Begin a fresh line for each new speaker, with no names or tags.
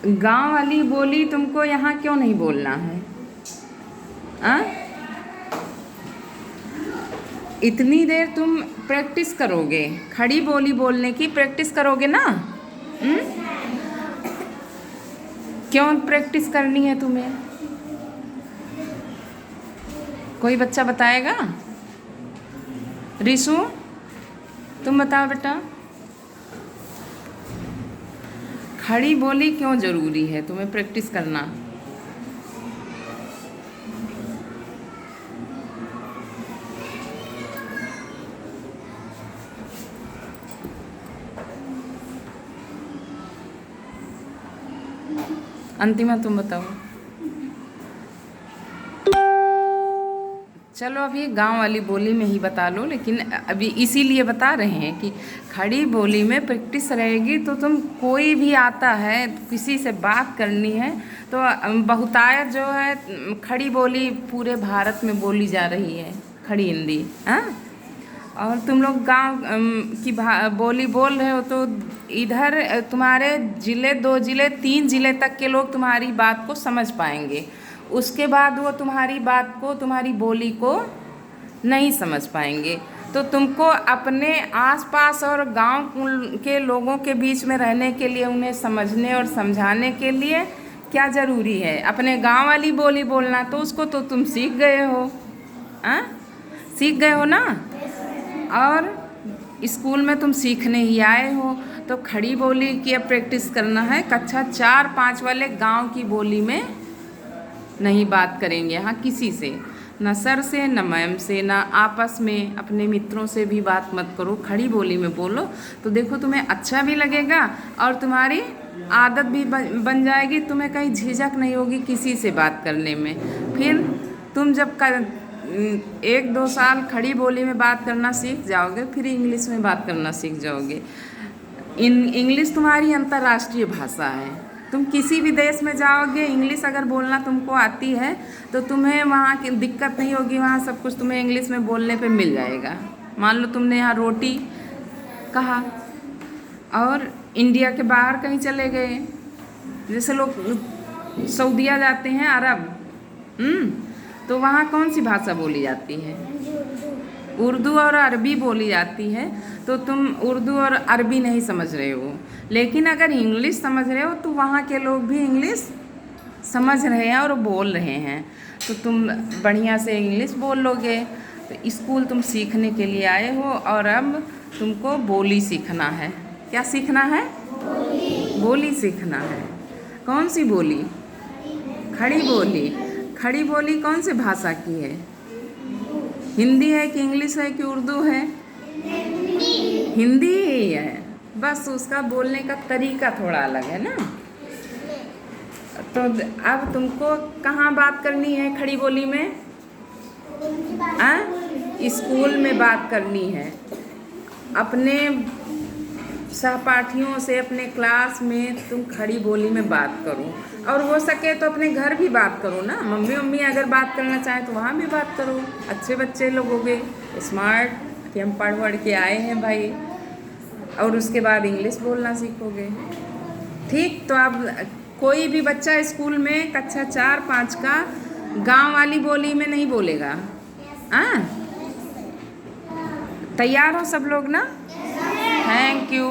गांव वाली बोली तुमको यहाँ क्यों नहीं बोलना है? आ? इतनी देर तुम प्रैक्टिस करोगे, खड़ी बोली बोलने की प्रैक्टिस करोगे ना? क्यों प्रैक्टिस करनी है तुम्हें? कोई बच्चा बताएगा? रिशु, तुम बताओ बेटा, खड़ी बोली क्यों ज़रूरी है तुम्हें प्रैक्टिस करना? अंतिमा तुम बताओ। चलो अभी गांव वाली बोली में ही बता लो, लेकिन अभी इसीलिए बता रहे हैं कि खड़ी बोली में प्रैक्टिस रहेगी तो तुम, कोई भी आता है किसी से बात करनी है तो बहुतायत जो है खड़ी बोली पूरे भारत में बोली जा रही है, खड़ी हिंदी। हाँ, और तुम लोग गांव की बोली बोल रहे हो तो इधर तुम्हारे ज़िले, 2 ज़िले, 3 ज़िले तक के लोग तुम्हारी बात को समझ पाएंगे। उसके बाद वो तुम्हारी बात को, तुम्हारी बोली को नहीं समझ पाएंगे। तो तुमको अपने आसपास और गांव के लोगों के बीच में रहने के लिए, उन्हें समझने और समझाने के लिए क्या ज़रूरी है? अपने गांव वाली बोली बोलना। तो उसको तो तुम सीख गए हो, हाँ, सीख गए हो ना? और स्कूल में तुम सीखने ही आए हो। तो खड़ी बोली की अब प्रैक्टिस करना है। कक्षा 4-5 वाले गांव की बोली में नहीं बात करेंगे यहाँ किसी से, न सर से, न मैम से, न आपस में अपने मित्रों से भी बात मत करो। खड़ी बोली में बोलो तो देखो तुम्हें अच्छा भी लगेगा और तुम्हारी आदत भी बन जाएगी। तुम्हें कहीं झिझक नहीं होगी किसी से बात करने में। फिर तुम जब 1-2 साल खड़ी बोली में बात करना सीख जाओगे, फिर इंग्लिश में बात करना सीख जाओगे। इंग्लिश तुम्हारी अंतर्राष्ट्रीय भाषा है। तुम किसी भी देश में जाओगे, इंग्लिश अगर बोलना तुमको आती है तो तुम्हें वहाँ की दिक्कत नहीं होगी। वहाँ सब कुछ तुम्हें इंग्लिश में बोलने पे मिल जाएगा। मान लो तुमने यहाँ रोटी कहा और इंडिया के बाहर कहीं चले गए, जैसे लोग सऊदीया जाते हैं, अरब, तो वहाँ कौन सी भाषा बोली जाती है? उर्दू और अरबी बोली जाती है। तो तुम उर्दू और अरबी नहीं समझ रहे हो, लेकिन अगर इंग्लिश समझ रहे हो तो वहाँ के लोग भी इंग्लिश समझ रहे हैं और बोल रहे हैं, तो तुम बढ़िया से इंग्लिश बोल लोगे। तो स्कूल तुम सीखने के लिए आए हो और अब तुमको बोली सीखना है। क्या सीखना है? बोली सीखना है। कौन सी बोली? खड़ी बोली। खड़ी बोली कौन सी भाषा की है? हिंदी है कि इंग्लिश है कि उर्दू है? हिंदी ही है, बस उसका बोलने का तरीका थोड़ा अलग है ना। तो अब तुमको कहाँ बात करनी है खड़ी बोली में? स्कूल में बात करनी है। अपने सहपाठियों से, अपने क्लास में तुम खड़ी बोली में बात करो, और हो सके तो अपने घर भी बात करो ना। मम्मी अगर बात करना चाहें तो वहाँ भी बात करो। अच्छे बच्चे लोग होगे, स्मार्ट, कि हम पढ़ के आए हैं भाई, और उसके बाद इंग्लिश बोलना सीखोगे। ठीक, तो अब कोई भी बच्चा स्कूल में कक्षा 4-5 का गांव वाली बोली में नहीं बोलेगा। तैयार हो सब लोग ना? Thank you.